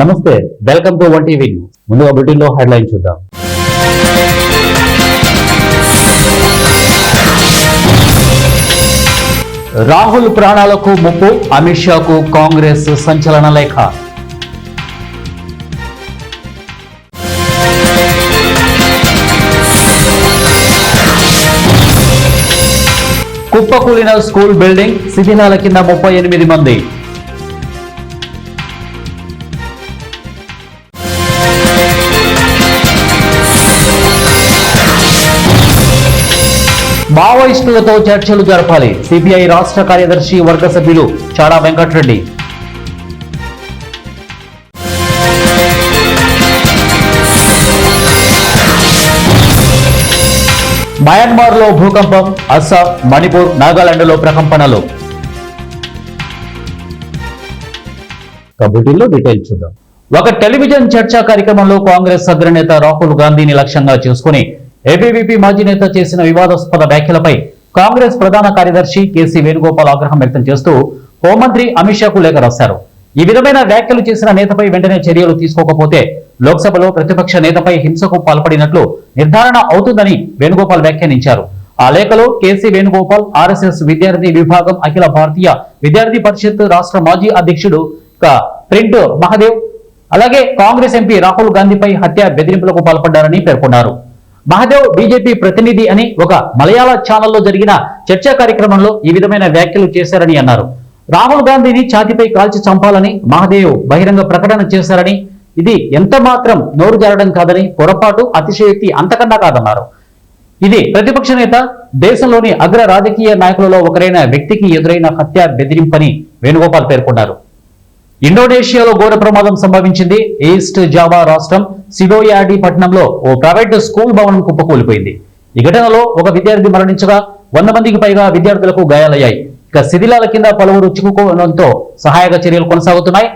నమస్తే, welcome to one TV news. ముందుగా bulletin లో హెడ్లైన్ చూద్దాం. రాహుల్ ప్రాణాలకు ముప్పు, అమిత్ షాకు కాంగ్రెస్ సంచలన లేఖ. కుప్పకూలిన స్కూల్ బిల్డింగ్, శిథిలాల కింద 38 మంది. మావోయిస్టులతో చర్చలు జరపాలి, సిపిఐ రాష్ట్ర కార్యదర్శి వర్గ సభ్యులు చాడా వెంకటరెడ్డి. మయన్మార్లో భూకంపం, అస్సాం, మణిపూర్, నాగాలాండ్లో ప్రకంపనలు. కబుర్లో డీటెయిల్స్ చూద్దాం. ఒక టెలివిజన్ చర్చా కార్యక్రమంలో కాంగ్రెస్ అగ్రనేత రాహుల్ గాంధీని లక్ష్యంగా చేసుకుని ఏబీవీపీ మాజీ నేత చేసిన వివాదాస్పద వ్యాఖ్యలపై కాంగ్రెస్ ప్రధాన కార్యదర్శి కేసీ వేణుగోపాల్ ఆగ్రహం వ్యక్తం చేస్తూ హోంమంత్రి అమిత్ షాకు లేఖ రాశారు. ఈ విధమైన వ్యాఖ్యలు చేసిన నేతపై వెంటనే చర్యలు తీసుకోకపోతే లోక్సభలో ప్రతిపక్ష నేతపై హింసకు పాల్పడినట్లు నిర్ధారణ అవుతుందని వేణుగోపాల్ వ్యాఖ్యానించారు. ఆ లేఖలో కేసీ వేణుగోపాల్, ఆర్ఎస్ఎస్ విద్యార్థి విభాగం, అఖిల భారతీయ విద్యార్థి పరిషత్ రాష్ట్ర మాజీ అధ్యక్షుడు ప్రింట్ మహదేవ్, అలాగే కాంగ్రెస్ ఎంపీ రాహుల్ గాంధీపై హత్య బెదిరింపులకు పాల్పడ్డారని పేర్కొన్నారు. మహదేవ్ బీజేపీ ప్రతినిధి అని ఒక మలయాళ ఛానల్లో జరిగిన చర్చా కార్యక్రమంలో ఈ విధమైన వ్యాఖ్యలు చేశారని అన్నారు. రాహుల్ గాంధీని ఛాతిపై కాల్చి చంపాలని మహదేవ్ బహిరంగ ప్రకటన చేశారని, ఇది ఎంత మాత్రం నోరు జారడం కాదని, పొరపాటు, అతిశయోక్తి అంతకన్నా కాదన్నారు. ఇది ప్రతిపక్ష నేత, దేశంలోని అగ్ర రాజకీయ నాయకులలో ఒకరైన వ్యక్తికి ఎదురైన హత్య బెదిరింపని వేణుగోపాల్ పేర్కొన్నారు. ఇండోనేషియాలో ఘోర ప్రమాదం సంభవించింది. ఈస్ట్ జావా రాష్ట్రం సిడోయాడి పట్టణంలో ఓ ప్రైవేటు స్కూల్ భవనం కుప్పకూలిపోయింది. ఈ ఘటనలో ఒక విద్యార్థి మరణించగా 100 మందికి పైగా విద్యార్థులకు గాయాలయ్యాయి. ఇక శిథిలాల కింద పలువురు చిక్కుకోవడంతో సహాయక చర్యలు కొనసాగుతున్నాయి.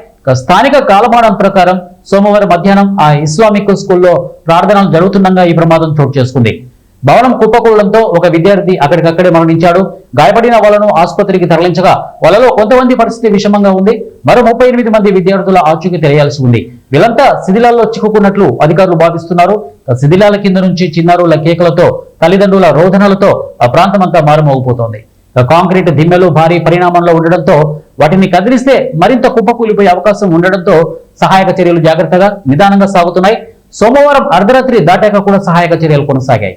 స్థానిక కాలమానం ప్రకారం సోమవారం మధ్యాహ్నం ఆ ఇస్లామిక్ స్కూల్లో ప్రార్థనలు జరుగుతుండగా ఈ ప్రమాదం చోటు చేసుకుంది. భవనం కుప్పకూలడంతో ఒక విద్యార్థి అక్కడికక్కడే మరణించాడు. గాయపడిన వాళ్లను ఆసుపత్రికి తరలించగా వాళ్ళలో కొంతమంది పరిస్థితి విషమంగా ఉంది. మరో 38 మంది విద్యార్థుల ఆచూకీ తెలియాల్సి ఉంది. వీళ్ళంతా శిథిలాల్లో చిక్కుకున్నట్లు అధికారులు భావిస్తున్నారు. శిథిలాల కింద నుంచి చిన్నారుల కేకలతో, తల్లిదండ్రుల రోదనలతో ఆ ప్రాంతమంతా మారుమోగిపోతోంది. కాంక్రీట్ దిమ్మెలు భారీ పరిణామంలో ఉండడంతో వాటిని కదిలిస్తే మరింత కుప్పకూలిపోయే అవకాశం ఉండడంతో సహాయక చర్యలు జాగ్రత్తగా, నిదానంగా సాగుతున్నాయి. సోమవారం అర్ధరాత్రి దాటాక కూడా సహాయక చర్యలు కొనసాగాయి.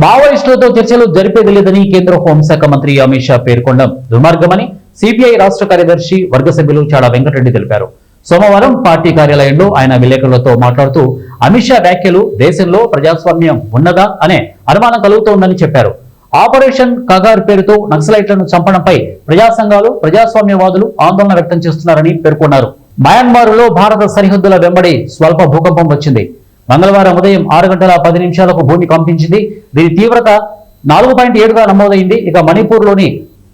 మావోయిస్టులతో చర్చలు జరిపేది లేదని కేంద్ర హోంశాఖ మంత్రి అమిత్ షా పేర్కొనడం దుర్మార్గమని సిపిఐ రాష్ట్ర కార్యదర్శి వర్గ సభ్యులు చాడా వెంకటరెడ్డి తెలిపారు. సోమవారం పార్టీ కార్యాలయంలో ఆయన విలేకరులతో మాట్లాడుతూ అమిత్ షా వ్యాఖ్యలు దేశంలో ప్రజాస్వామ్యం ఉన్నదా అనే అనుమానం కలుగుతోందని చెప్పారు. ఆపరేషన్ కగార్ పేరుతో నక్సలైట్లను చంపడంపై ప్రజా సంఘాలు, ప్రజాస్వామ్యవాదులు ఆందోళన వ్యక్తం చేస్తున్నారని పేర్కొన్నారు. మయన్మార్లో భారత సరిహద్దుల వెంబడి స్వల్ప భూకంపం వచ్చింది. మంగళవారం ఉదయం 6 గంటల 10 నిమిషాలకు భూమి కంపించింది. దీని తీవ్రత 4.7గా నమోదైంది. ఇక మణిపూర్లోని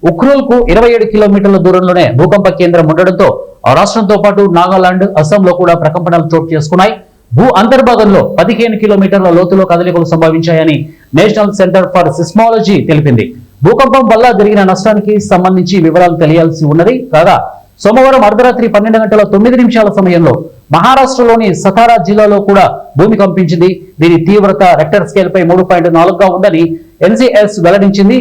ఉఖ్రూల్కు 27 కిలోమీటర్ల దూరంలోనే భూకంప కేంద్రం ఉండడంతో ఆ రాష్ట్రంతో పాటు నాగాలాండ్, అస్సాంలో కూడా ప్రకంపనలు చోటు చేసుకున్నాయి. భూ అంతర్భాగంలో 15 కిలోమీటర్ల లోతులో కదలికలు సంభవించాయని నేషనల్ సెంటర్ ఫర్ సిస్మాలజీ తెలిపింది. భూకంపం వల్ల జరిగిన నష్టానికి సంబంధించి వివరాలు తెలియాల్సి ఉన్నది. కాగా సోమవారం అర్ధరాత్రి 12 గంటల 9 నిమిషాల సమయంలో మహారాష్ట్రలోని సతారా జిల్లాలో కూడా భూమి కంపించింది. దీని తీవ్రత రెక్టర్ స్కేల్ పై 3.4గా ఉందని ఎన్సీఎస్ వెల్లడించింది.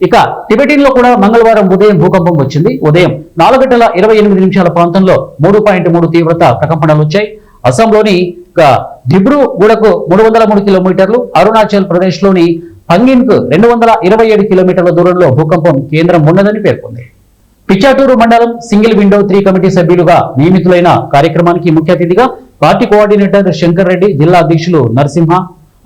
ఇక టిబెటిన్ లో కూడా మంగళవారం ఉదయం భూకంపం వచ్చింది. ఉదయం 4 గంటల 28 నిమిషాల ప్రాంతంలో 3.3 తీవ్రత ప్రకంపనలు వచ్చాయి. అస్సాంలోని దిబ్రూగఢకు 303 కిలోమీటర్లు, అరుణాచల్ ప్రదేశ్ లోని పంగిన్కు 227 కిలోమీటర్ల దూరంలో భూకంపం కేంద్రం ఉన్నదని పేర్కొంది. పిచ్చాటూరు మండలం సింగిల్ విండో 3 కమిటీ సభ్యులుగా నియమితులైన కార్యక్రమానికి ముఖ్య అతిథిగా పార్టీ కోఆర్డినేటర్ శంకర్ రెడ్డి, జిల్లా అధ్యక్షులు నరసింహ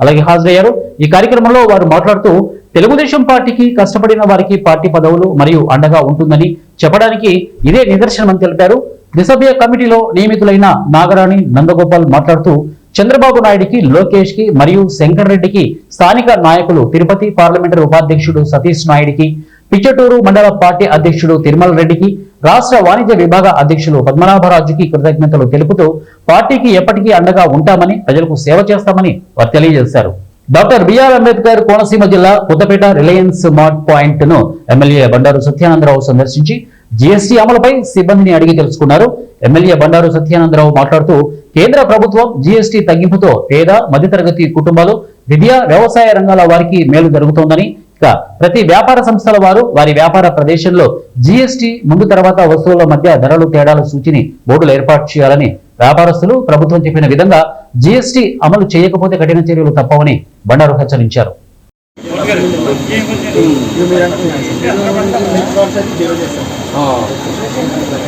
అలాగే హాజరయ్యారు. ఈ కార్యక్రమంలో వారు మాట్లాడుతూ తెలుగుదేశం పార్టీకి కష్టపడిన వారికి పార్టీ పదవులు మరియు అండగా ఉంటుందని చెప్పడానికి ఇదే నిదర్శనమని తెలిపారు. ద్విసభ్య కమిటీలో నియమితులైన నాగరాణి, నందగోపాల్ మాట్లాడుతూ చంద్రబాబు నాయుడికి, లోకేష్ కి మరియు శంకర్ రెడ్డికి, స్థానిక నాయకులు తిరుపతి పార్లమెంటరీ ఉపాధ్యక్షుడు సతీష్ నాయుడికి, పిచ్చటూరు మండల పార్టీ అధ్యక్షుడు తిరుమల రెడ్డికి, రాష్ట్ర వాణిజ్య విభాగ అధ్యక్షులు పద్మనాభరాజుకి కృతజ్ఞతలు తెలుపుతూ పార్టీకి ఎప్పటికీ అండగా ఉంటామని, ప్రజలకు సేవ చేస్తామని వారు తెలియజేశారు. డాక్టర్ బిఆర్ అంబేద్కర్ కోనసీమ జిల్లా కొత్తపేట రిలయన్స్ మార్ట్ పాయింట్ ను ఎమ్మెల్యే బండారు సత్యానందరావు సందర్శించి జీఎస్టీ అమలుపై సిబ్బందిని అడిగి తెలుసుకున్నారు. ఎమ్మెల్యే బండారు సత్యానందరావు మాట్లాడుతూ కేంద్ర ప్రభుత్వం జీఎస్టీ తగ్గింపుతో పేద మధ్యతరగతి కుటుంబాలు, విద్యా వ్యవసాయ రంగాల వారికి మేలు జరుగుతోందని, ఇక ప్రతి వ్యాపార సంస్థల వారు వారి వ్యాపార ప్రదేశంలో జీఎస్టీ ముందు తర్వాత వస్తువుల మధ్య ధరలు తేడాల సూచిని బోర్డులు ఏర్పాటు చేయాలని, వ్యాపారస్తులు ప్రభుత్వం చెప్పిన విధంగా జీఎస్టీ అమలు చేయకపోతే కఠిన చర్యలు తప్పవని బండారు హెచ్చరించారు.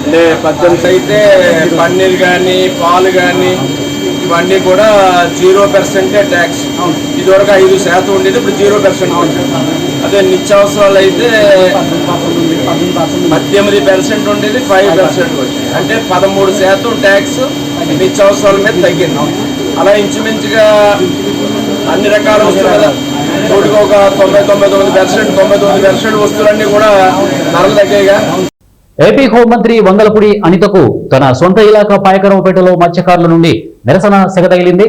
అంటే 18 అయితే పన్నీర్ కానీ పాలు కానీ ఇవన్నీ కూడా 0% ట్యాక్స్. ఇదివరకు 5% ఉండేది, ఇప్పుడు 0% ఉంటుంది. అదే నిత్యావసరాలు అయితే 18% ఉండేది, 5% వచ్చింది. అంటే 13% ట్యాక్స్ నిత్యావసరాల మీద తగ్గింది. అలా ఇంచుమించుగా అన్ని రకాల వస్తువులు తోడుగా ఒక 99% వస్తువులన్నీ కూడా ధరలు తగ్గాయిగా. ఏపీ హోంమంత్రి వంగలపూడి అనితకు తన సొంత ఇలాకా పాయకరావుపేటలో మత్స్యకారుల నుండి నిరసన సెగతగిలింది.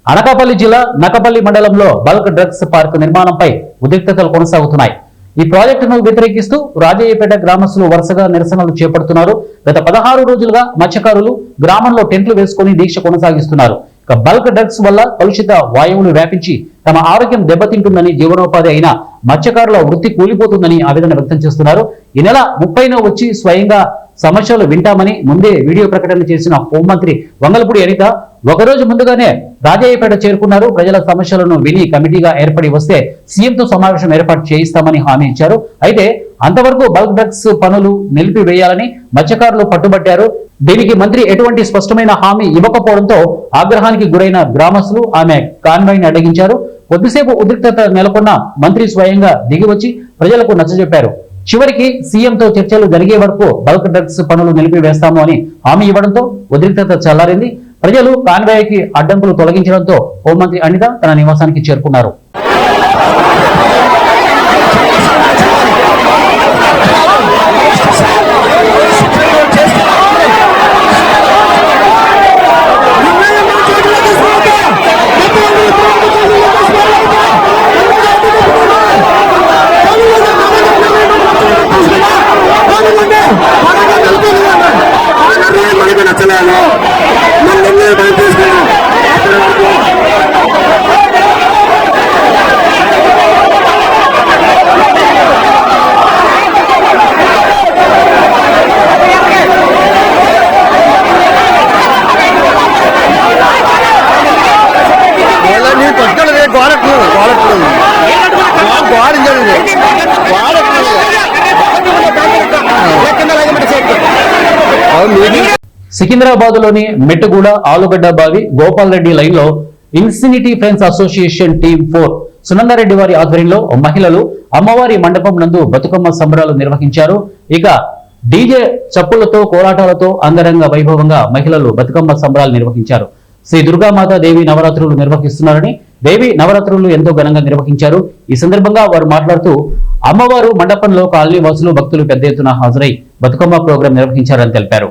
అనకాపల్లి జిల్లా నకపల్లి మండలంలో బల్క్ డ్రగ్స్ పార్క్ నిర్మాణంపై ఉద్రిక్తతలు కొనసాగుతున్నాయి. ఈ ప్రాజెక్టును వ్యతిరేకిస్తూ రాజయ్యపేట గ్రామస్తులు వరుసగా నిరసనలు చేపడుతున్నారు. గత 16 రోజులుగా మత్స్యకారులు గ్రామంలో టెంట్లు వేసుకుని దీక్ష కొనసాగిస్తున్నారు. బల్క్ డ్రగ్స్ వల్ల కలుషిత వాయువులు వ్యాపించి తమ ఆరోగ్యం దెబ్బతింటుందని, జీవనోపాధి అయిన మత్స్యకారుల వృత్తి కూలిపోతుందని ఆవేదన వ్యక్తం చేస్తున్నారు. ఈ నెల 30న వచ్చి స్వయంగా సమస్యలు వింటామని ముందే వీడియో ప్రకటన చేసిన హోంమంత్రి వంగలపూడి అనిత ఒకరోజు ముందుగానే రాజయ్యపేట చేరుకున్నారు. ప్రజల సమస్యలను విని కమిటీగా ఏర్పడి వస్తే సీఎంతో సమావేశం ఏర్పాటు చేయిస్తామని హామీ ఇచ్చారు. అయితే అంతవరకు బల్క్ డ్రగ్స్ పనులు నిలిపివేయాలని మత్స్యకారులు పట్టుబట్టారు. దీనికి మంత్రి ఎటువంటి స్పష్టమైన హామీ ఇవ్వకపోవడంతో ఆగ్రహానికి గురైన గ్రామస్తులు ఆమె కాన్వాయ్ని అడ్డగించారు. కొద్దిసేపు ఉద్రిక్తత నెలకొన్న మంత్రి స్వయంగా దిగివచ్చి ప్రజలకు నచ్చజెప్పారు. చివరికి సీఎంతో చర్చలు జరిగే వరకు బల్క్ డ్రగ్స్ పనులు నిలిపివేస్తాము అని హామీ ఇవ్వడంతో ఉద్రిక్తత చల్లారింది. ప్రజలు కాన్వాయ్కి అడ్డంకులు తొలగించడంతో హోంమంత్రి అనిత తన నివాసానికి చేరుకున్నారు. సికింద్రాబాద్ లోని మెట్టుగూడ ఆలుగడ్డ బావి గోపాల్ రెడ్డి లైన్ లో infinity friends association team 4 Sunandareddy వారి ఆధ్వర్యంలో మహిళలు అమ్మవారి మండపం నందు బతుకమ్మ సంబరాలు నిర్వహించారు. ఇక డీజే చప్పులతో కోలాటాలతో అంగరంగ వైభవంగా మహిళలు బతుకమ్మ సంబరాలు నిర్వహించారు. శ్రీ దుర్గామాత దేవి నవరాత్రులు నిర్వహిస్తున్నారని, దేవి నవరాత్రులు ఎంతో ఘనంగా నిర్వహించారు. ఈ సందర్భంగా వారు మాట్లాడుతూ అమ్మవారు మండపంలో కాలనీ వాసులు భక్తులు పెద్ద ఎత్తున హాజరై బతుకమ్మ ప్రోగ్రాం నిర్వహించారని తెలిపారు.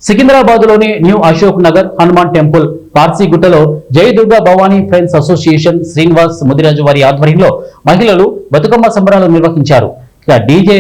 సికింద్రాబాద్ లోని న్యూ అశోక్ నగర్ హనుమాన్ టెంపుల్ పార్సీగుట్టలో జై దుర్గా భవానీ ఫ్రెండ్స్ అసోసియేషన్ శ్రీనివాస్ ముదిరాజు వారి ఆధ్వర్యంలో మహిళలు బతుకమ్మ సంబరాలు నిర్వహించారు. ఇక డీజే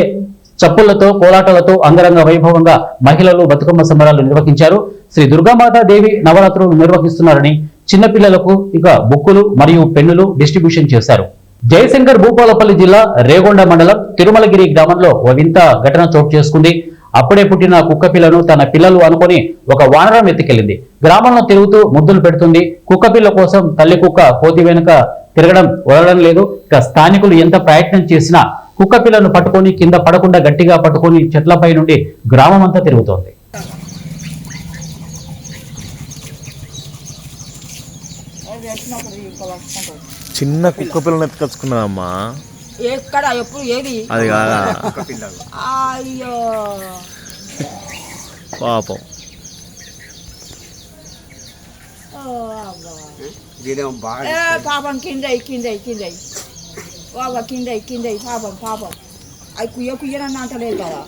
చప్పులతో కోలాటాలతో అంగరంగ వైభవంగా మహిళలు బతుకమ్మ సంబరాలు నిర్వహించారు. శ్రీ దుర్గామాత దేవి నవరాత్రులు నిర్వహిస్తున్నారని, చిన్నపిల్లలకు ఇక బుక్కులు మరియు పెన్నులు డిస్ట్రిబ్యూషన్ చేశారు. జయశంకర్ భూపాలపల్లి జిల్లా రేగొండ మండలం తిరుమలగిరి గ్రామంలో ఓ వింత ఘటన చోటు చేసుకుంది. అప్పుడే పుట్టిన కుక్క పిల్లను తన పిల్లలు అనుకుని ఒక వానరం ఎత్తుకెళ్లింది. గ్రామంలో తిరుగుతూ ముద్దులు పెడుతుంది. కుక్క పిల్ల కోసం తల్లి కుక్క కోతి వెనుక తిరగడం వదలడం లేదు. ఇక స్థానికులు ఎంత ప్రయత్నం చేసినా కుక్క పిల్లను పట్టుకొని కింద పడకుండా గట్టిగా పట్టుకొని చెట్లపై నుండి గ్రామం అంతా తిరుగుతోంది. చిన్న కుక్క పిల్లని ఎత్తుకొచ్చుకున్నామ్మా. ఎక్కడ ఎప్పుడు ఏది అది కాదా? అయ్యో పాపం. పాపం కింద కింద కింద బాబా కింద కింద పాపం పాపం అవి కుయ్యనన్న అంటలేదు కదా.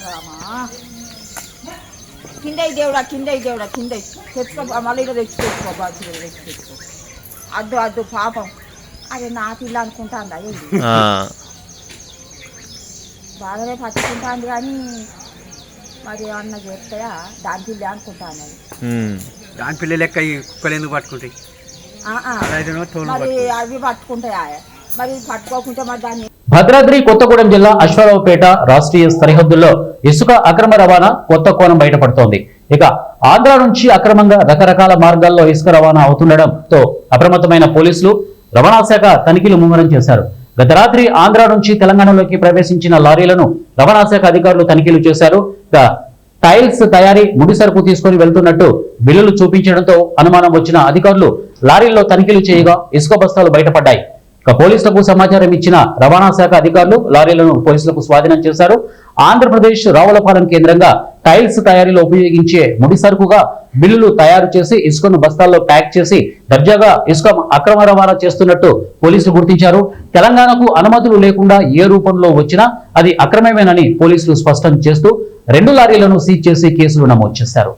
రామా కింద దేవుడా కింద దేవుడా కింద తెచ్చుకో, మళ్ళీ తెచ్చుకో బాగా తెచ్చుకో. అడ్డు అడ్డు పాపం. అదే నా పిల్ల అనుకుంటా బాగానే పట్టుకుంటాను కానీ మరి ఏమన్నా చేస్తాయా దాని పిల్లి అనుకుంటాను. దాని పిల్ల లెక్క ఈ కుక్కలు ఎందుకు పట్టుకుంటాయి? మరి అవి పట్టుకుంటాయా? మరి పట్టుకోకుంటే మరి దాన్ని. భద్రాద్రి కొత్తగూడెం జిల్లా అశ్వారావుపేట రాష్ట్రీయ సరిహద్దుల్లో ఇసుక అక్రమ రవాణా కొత్త కోణం బయటపడుతోంది. ఇక ఆంధ్ర నుంచి అక్రమంగా రకరకాల మార్గాల్లో ఇసుక రవాణా అవుతుండటంతో అప్రమత్తమైన పోలీసులు రవాణా శాఖ తనిఖీలు ముమ్మరం చేశారు. గత రాత్రి ఆంధ్ర నుంచి తెలంగాణలోకి ప్రవేశించిన లారీలను రవాణా శాఖ అధికారులు తనిఖీలు చేశారు. టైల్స్ తయారీ ముడి సరుకు తీసుకుని వెళ్తున్నట్టు బిల్లులు చూపించడంతో అనుమానం వచ్చిన అధికారులు లారీల్లో తనిఖీలు చేయగా ఇసుక బస్తాలు బయటపడ్డాయి. ఇక పోలీసులకు సమాచారం ఇచ్చిన రవాణా శాఖ అధికారులు లారీలను పోలీసులకు స్వాధీనం చేశారు. ఆంధ్రప్రదేశ్ రావులపాలెం కేంద్రంగా టైల్స్ తయారీలో ఉపయోగించే ముడి సరుకుగా బిల్లులు తయారు చేసి ఇసుకను బస్తాల్లో ప్యాక్ చేసి దర్జాగా ఇసుక అక్రమ రవాణా చేస్తున్నట్టు పోలీసులు గుర్తించారు. తెలంగాణకు అనుమతులు లేకుండా ఏ రూపంలో వచ్చినా అది అక్రమమేనని పోలీసులు స్పష్టం చేస్తూ 2 లారీలను సీజ్ చేసి కేసులు నమోదు చేశారు.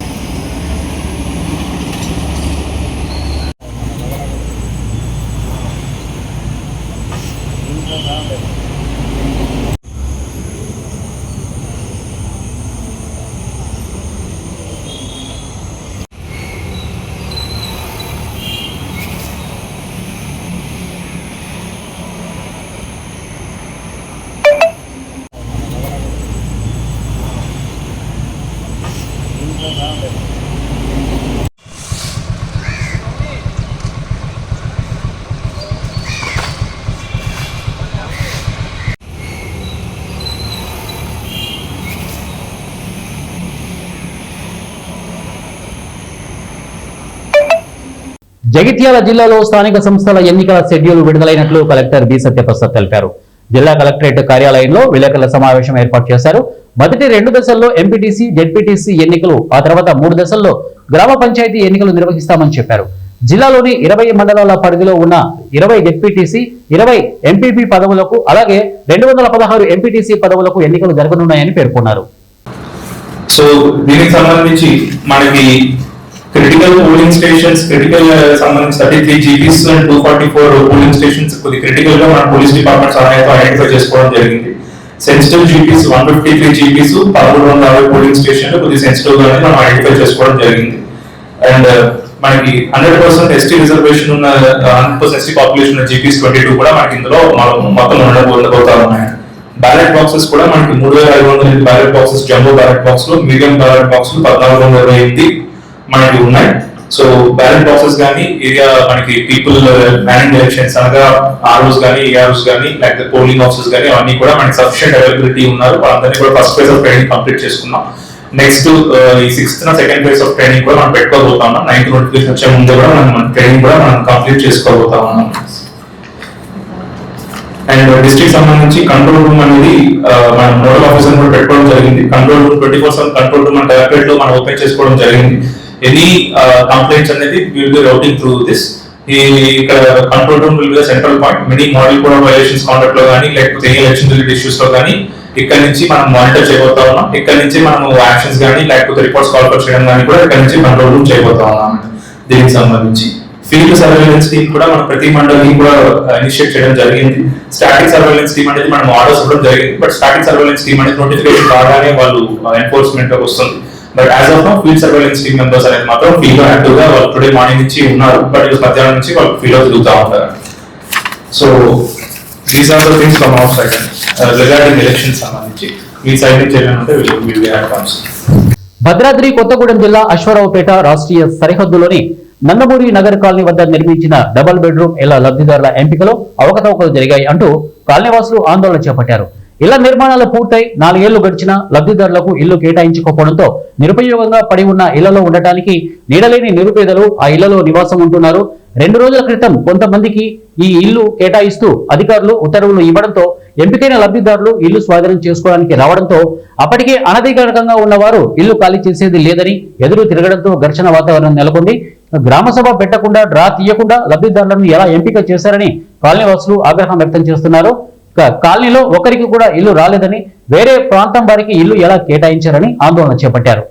జగిత్యాల జిల్లాలో స్థానిక సంస్థల ఎన్నికల షెడ్యూల్ విడుదలైనట్లు కలెక్టర్ బి సత్యప్రసాద్ తెలిపారు. జిల్లా కలెక్టరేట్ కార్యాలయంలో విలేకరుల సమావేశం ఏర్పాటు చేశారు. మొదటి 2 దశల్లో ఎంపీటీసీ, జెడ్పీటీసీ ఎన్నికలు, ఆ తర్వాత 3 దశల్లో గ్రామ పంచాయతీ ఎన్నికలు నిర్వహిస్తామని చెప్పారు. జిల్లాలోని 20 మండలాల పరిధిలో ఉన్న 20 జెడ్పీటీసీ, 20 ఎంపీపీ పదవులకు అలాగే 216 ఎంపీటీసీ పదవులకు ఎన్నికలు జరగనున్నాయని పేర్కొన్నారు. సో దీనికి సంబంధించి మనకి క్రిటికల్ పోలింగ్ స్టేషన్స్ సంబంధించి 33 జీపీస్ అండ్ 244 పోలింగ్ స్టేషన్స్ కొద్ది క్రిటికల్ గా మన పోలీస్ డిపార్ట్మెంట్ సహాయంతో ఐడెంటిఫై చేసుకోవడం జరిగింది. సెన్సిటివ్ జీపీస్ 153 జీపీస్ 1360 పోలింగ్ స్టేషన్లు కొద్ది సెన్సిటివ్ గానే మనం ఐడెంటిఫై చేసుకోవడం జరిగింది. అండ్ మనకి 100% ఎస్టీ రిజర్వేషన్ ఉన్న 100% ఎస్టీ పాపులేషన్ ఉన్న జీపీస్ 22 కూడా మనకి ఇందులో మొత్తం ఉండబోతా ఉన్నాయి. బ్యాలెట్ బాక్సెస్ కూడా మనకి 3500 ballot boxes jumbo ballot box లో, మీడియం బ్యాలెట్ బాక్స్ 1428 మనకి ఉన్నాయి. సో బ్యాలెట్ బాక్సెస్ కానీ ఏరియా మనకి పీపుల్ మ్యానింగ్ ఎలక్షన్స్ అనగా ఆర్ఓస్ కానీ, ఏఆర్ఓస్ కానీ, లేకపోతే పోలింగ్ ఆఫీసర్స్ కానీ అవన్నీ కూడా మనకి సఫిషియెంట్ అవైలబిలిటీ ఉన్నారు. వాళ్ళందరినీ కూడా first phase of training complete చేసుకున్నాం. నెక్స్ట్ ఈ 6th second phase of training కూడా మనం పెట్టుకోబోతా ఉన్నాం. 9th నోటిఫికేషన్ వచ్చే ముందు కూడా మనం ట్రైనింగ్ కూడా మనం కంప్లీట్ చేసుకోబోతా ఉన్నాం. అండ్ డిస్ట్రిక్ట్ సంబంధించి కంట్రోల్ రూమ్ అనేది మనం నోడల్ ఆఫీసర్ కూడా పెట్టుకోవడం జరిగింది. కంట్రోల్ రూమ్ 24/7 కంట్రోల్ రూమ్ మన డైరెక్టరేట్ లో మనం ఓపెన్ చేసుకోవడం జరిగింది. ఎనీ కంప్లైంట్స్ అనేది will be routing through this. ఇక్కడ control room will be central point. Many model code violations contact లో కానీ, లేకపోతే ఏ ఎలక్షన్ రిలేటెడ్ ఇష్యూస్ లో కానీ ఇక్కడ నుంచి మనం మానిటర్ చేయబోతా ఉన్నాం. ఇక్కడ నుంచి మనం యాక్షన్స్ కానీ, లేకపోతే రిపోర్ట్స్ కాల్ఫర్ చేయడం కానీ కూడా ఇక్కడ నుంచి కంట్రోల్ రూమ్ చేయబోతా ఉన్నాం. దీనికి సంబంధించి ఫీల్డ్ సర్వేలెన్స్ టీమ్ కూడా మనం ప్రతి మండలిని కూడా ఇనిషియేట్ చేయడం జరిగింది. స్టాటిక్ సర్వేలెన్స్ టీమ్ అనేది మనం ఆర్డర్స్ ఇవ్వడం జరిగింది. బట్ స్టాటిక్ సర్వేలెన్స్ టీమ్ అనేది నోటిఫికేషన్ కాగానే వాళ్ళు ఎన్ఫోర్స్మెంట్ వస్తుంది. But as of now field surveillance team members అనేది మాత్రం ఫీల్డ్ లో యాక్టివ్ గా వాళ్ళు టుడే మార్నింగ్ నుంచి ఉన్నారు. బట్ ఈరోజు మధ్యాహ్నం నుంచి వాళ్ళు ఫీల్డ్ లో తిరుగుతూ ఉంటారు. So these are the things from our side regarding elections సంబంధించి మీ సైడ్ నుంచి ఏమంటే will be advance. Bhadradri Kothagudem జిల్లా అశ్వారావుపేట రాష్ట్రీయ సరిహద్దులోని నందమూరి నగర్ కాలనీ వద్ద నిర్మించిన డబుల్ బెడ్రూమ్ ఇళ్ల లబ్ధిదారుల ఎంపికలో అవకతవకలు జరిగాయి అంటూ కాలనీవాసులు ఆందోళన చేపట్టారు. ఇళ్ల నిర్మాణాలు పూర్తయి 4 ఏళ్లు గడిచినా లబ్ధిదారులకు ఇల్లు కేటాయించకపోవడంతో నిరుపయోగంగా పడి ఉన్న ఇళ్లలో ఉండటానికి నీడలేని నిరుపేదలు ఆ ఇళ్లలో నివాసం ఉంటున్నారు. 2 రోజుల క్రితం కొంతమందికి ఈ ఇల్లు కేటాయిస్తూ అధికారులు ఉత్తర్వులు ఇవ్వడంతో ఎంపికైన లబ్ధిదారులు ఇల్లు స్వాధీనం చేసుకోవడానికి రావడంతో అప్పటికే అనధికారికంగా ఉన్నవారు ఇల్లు ఖాళీ చేసేది లేదని ఎదురు తిరగడంతో ఘర్షణ వాతావరణం నెలకొంది. గ్రామసభ పెట్టకుండా, డ్రా తీయకుండా లబ్ధిదారులను ఎలా ఎంపిక చేశారని కాలనీవాసులు ఆగ్రహం వ్యక్తం చేస్తున్నారు. కాలనీలో ఒకరికి కూడా ఇల్లు రాలేదని, వేరే ప్రాంతం వారికి ఇల్లు ఎలా కేటాయించారని ఆందోళన చేపట్టారు.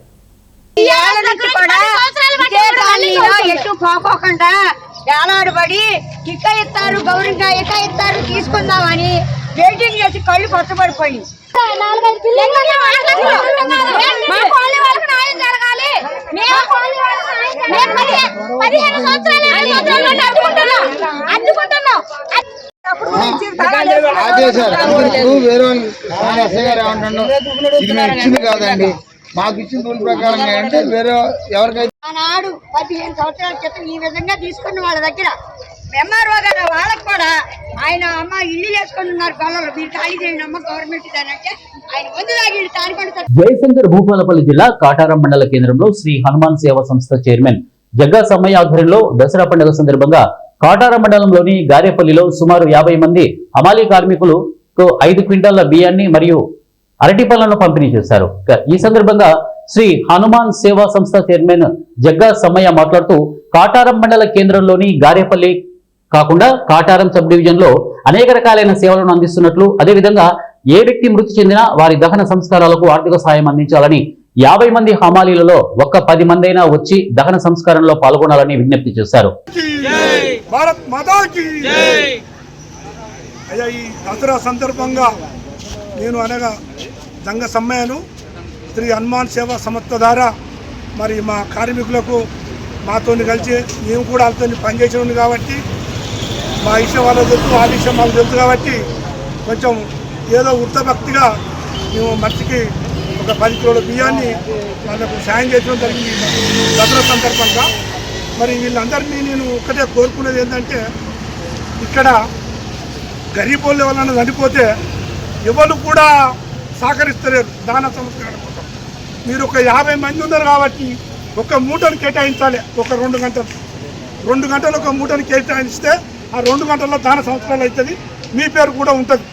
ఎటు పోకోకుండా ఏలాడబడి ఇక్క ఇస్తారు, గౌరవంగా ఇక్క ఇస్తారు తీసుకుందామని వెయిటింగ్ చేసి కళ్ళు పచ్చబడిపోయి వేరే ఎస్ఐ గారు ఏమంటాడు, ఇది మేము ఇచ్చింది కాదండి, మాకు ఇచ్చిన రూల్ ప్రకారంగా అంటే వేరే ఎవరికైతే ఆనాడు 15 సంవత్సరాల క్రితం ఈ విధంగా తీసుకున్న వాళ్ళ దగ్గర ఎంఆర్ఓ గారు వాళ్ళకి కూడా ఆయన అమ్మ ఇల్లు వేసుకొని ఉన్నారు గొల్లలు, మీరు ఖాళీ చేయండి అమ్మ గవర్నమెంట్ అంటే ఆయన ముందు దాగి తాడిపడి. జయశంకర్ భూపాలపల్లి జిల్లా కాటారం మండల కేంద్రంలో శ్రీ హనుమాన్ సేవా సంస్థ చైర్మన్ జగ్గా సమ్మయ్య ఆధ్వర్యంలో దసరా పండుగ సందర్భంగా కాటారం మండలంలోని గారేపల్లిలో సుమారు 50 మంది హమాలీ కార్మికులకు 5 క్వింటాల బియ్యాన్ని మరియు అరటి పళ్లను పంపిణీ చేశారు. ఈ సందర్భంగా శ్రీ హనుమాన్ సేవా సంస్థ చైర్మన్ జగ్గా సమ్మయ్య మాట్లాడుతూ కాటారం మండల కేంద్రంలోని గారేపల్లి కాకుండా కాటారం సబ్ డివిజన్ లో అనేక రకాలైన సేవలను అందిస్తున్నట్లు, అదేవిధంగా ఏ వ్యక్తి మృతి చెందినా వారి దహన సంస్కారాలకు ఆర్థిక సాయం అందించాలని 50 మంది హమాలీలలో ఒక్క 10 మంది అయినా వచ్చి దహన సంస్కారంలో పాల్గొనాలని విజ్ఞప్తి చేశారు. అయ్యా, ఈ దసరా సందర్భంగా నేను అనగా జంగ సమ్మయ్యను శ్రీ హనుమాన్ సేవా సంస్థ ద్వారా మరి మా కార్మికులకు మాతో కలిసి మేము కూడా వాళ్ళతో పనిచేసేవాడిని కాబట్టి మా విషయం వాళ్ళకి తెలుసు, వాళ్ళ విషయం మాకు తెలుసు కాబట్టి కొంచెం ఏదో వృత్తభక్తిగా మేము మనిషికి ఒక 10 కిలోల బియ్యాన్ని వాళ్ళకు సాయం చేయడం జరిగింది దసరా సందర్భంగా. మరి వీళ్ళందరినీ నేను ఒక్కటే కోరుకునేది ఏంటంటే, ఇక్కడ గరీబ్ వాళ్ళు ఎవరైనా చనిపోతే ఎవరు కూడా సహకరిస్తలేరు దాన సంస్కరణ కోసం. మీరు ఒక 50 మంది ఉన్నారు కాబట్టి ఒక మూటను కేటాయించాలి. ఒక 2 గంటలు ఒక మూటను కేటాయిస్తే ఆ 2 గంటల్లో దాన సంస్కరణ అవుతుంది, మీ పేరు కూడా ఉంటుంది.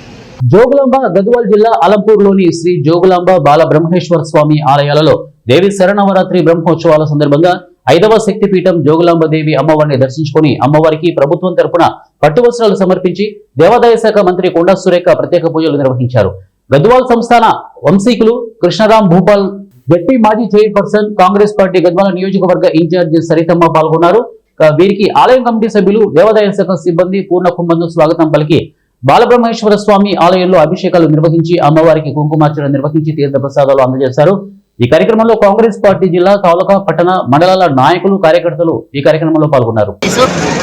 జోగులాంబ గద్వాల్ జిల్లా అలంపూర్లోని శ్రీ జోగులాంబ బాల బ్రహ్మేశ్వర స్వామి ఆలయాలలో దేవి శరణవరాత్రి బ్రహ్మోత్సవాల సందర్భంగా 5వ శక్తిపీఠం జోగులాంబ దేవి అమ్మవారిని దర్శించుకుని అమ్మవారికి ప్రభుత్వం తరపున పట్టు వస్త్రాలు సమర్పించి దేవాదాయ శాఖ మంత్రి కొండా సురేఖ ప్రత్యేక పూజలు నిర్వహించారు. గద్వాల్ సంస్థాన వంశీకులు కృష్ణరాం భూపాల్, జెడ్పీ మాజీ చైర్పర్సన్, కాంగ్రెస్ పార్టీ గద్వాల నియోజకవర్గ ఇన్ఛార్జి సరితమ్మ పాల్గొన్నారు. వీరికి ఆలయం కమిటీ సభ్యులు, దేవాదాయ శాఖ సిబ్బంది పూర్ణ కుంభంతో స్వాగతం పలికి బాలబ్రహ్మేశ్వర స్వామి ఆలయంలో అభిషేకాలు నిర్వహించి అమ్మవారికి కుంకుమార్చన నిర్వహించి తీర్థ ప్రసాదాలు అందజేశారు. ఈ కార్యక్రమంలో కాంగ్రెస్ పార్టీ జిల్లా, తాలూకా, పట్టణ, మండలాల నాయకులు, కార్యకర్తలు ఈ కార్యక్రమంలో పాల్గొన్నారు.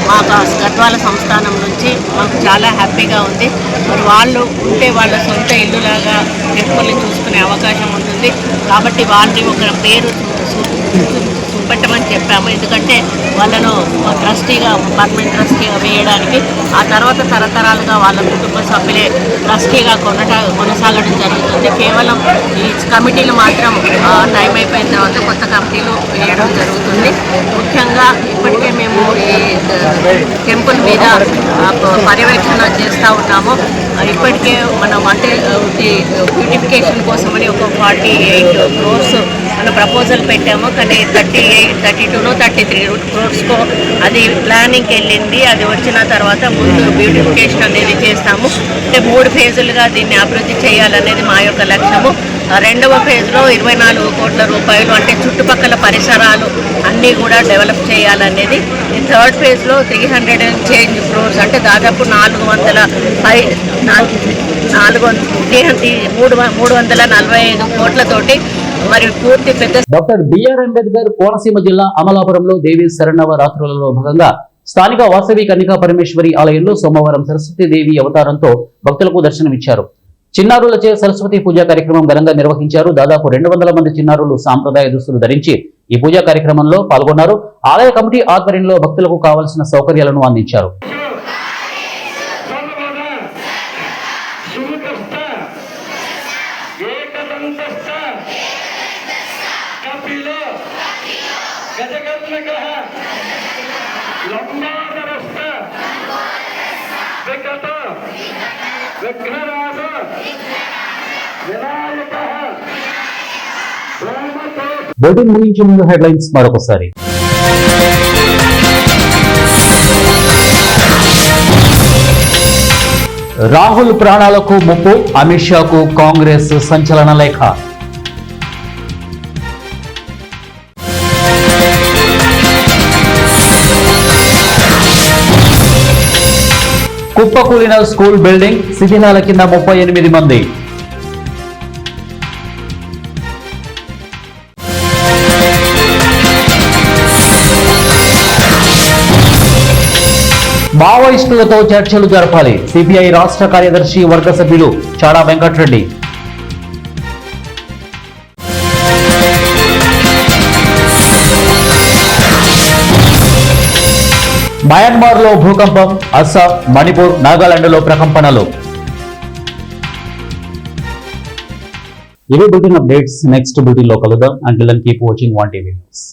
మా గద్వాల సంస్థానం నుంచి మాకు చాలా హ్యాపీగా ఉంది. మరి వాళ్ళు ఉంటే వాళ్ళ సొంత ఇల్లులాగా టెంపుల్ని చూసుకునే అవకాశం ఉంటుంది కాబట్టి వారిని ఒక పేరు చూపెట్టమని చెప్పాము. ఎందుకంటే వాళ్ళను ట్రస్టీగా, పర్మనెంట్ ట్రస్టీగా వేయడానికి, ఆ తర్వాత తరతరాలుగా వాళ్ళ కుటుంబ సభ్యులే ట్రస్టీగా కొనసాగడం జరుగుతుంది. కేవలం ఈ కమిటీలు మాత్రం టైం అయిపోయిన తర్వాత కొత్త కమిటీలు వేయడం జరుగుతుంది. ముఖ్యంగా ఇప్పటికే మేము ఈ టెంపుల్ మీద పర్యవేక్షణ చేస్తూ ఉన్నాము. ఇప్పటికే మనం అంటే బ్యూటిఫికేషన్ కోసమని ఒక 48 crores మన ప్రపోజల్ పెట్టాము. కానీ 32 33 crores అది ప్లానింగ్కి వెళ్ళింది. అది వచ్చిన తర్వాత ముందు బ్యూటిఫికేషన్ అనేది చేస్తాము. అంటే 3 ఫేజులుగా దీన్ని అభివృద్ధి చేయాలనేది మా యొక్క లక్ష్యము. 2వ ఫేజ్లో 24 కోట్ల రూపాయలు, అంటే చుట్టుపక్కల పరిసరాలు అన్నీ కూడా డెవలప్ చేయాలనేది. ఈ 3rd ఫేజ్లో 300 crores, అంటే దాదాపు 345 కోట్లతోటి మరి పూర్తి పెద్ద. డాక్టర్ బిఆర్ అంబేద్కర్ కోనసీమ జిల్లా అమలాపురంలో దేవి శరణవరాత్రులలో భాగంగా స్థానిక వాసవి కన్నికా పరమేశ్వరి ఆలయంలో సోమవారం సరస్వతీదేవి అవతారంతో భక్తులకు దర్శనమిచ్చారు. చిన్నారులచే సరస్వతి పూజా కార్యక్రమం ఘనంగా నిర్వహించారు. దాదాపు 200 మంది చిన్నారులు సాంప్రదాయ దుస్తులు ధరించి ఈ పూజా కార్యక్రమంలో పాల్గొన్నారు. ఆలయ కమిటీ ఆధ్వర్యంలో భక్తులకు కావలసిన సౌకర్యాలను అందించారు. బులెటిన్ ముగించే ముందు హెడ్లైన్స్ మరొకసారి. రాహుల్ ప్రాణాలకు ముప్పు, అమిత్ షాకు కాంగ్రెస్ సంచలన లేఖ. కుప్పకూలిన స్కూల్ బిల్డింగ్, శిథిలాల కింద 38 మంది. మావోయిస్టులతో చర్చలు జరపాలి. సిపిఐ రాష్ట్ర కార్యదర్శి వర్గ సభ్యులు చాడా వెంకటరెడ్డి. మయన్మార్లో భూకంపం, అస్సాం, మణిపూర్, నాగాలాండ్లో ప్రకంపనలు. ఇవి బులెటిన్ అప్డేట్స్. నెక్స్ట్ బులెటిన్ లో కలుద్దాం. Until then keep watching 1 TV news.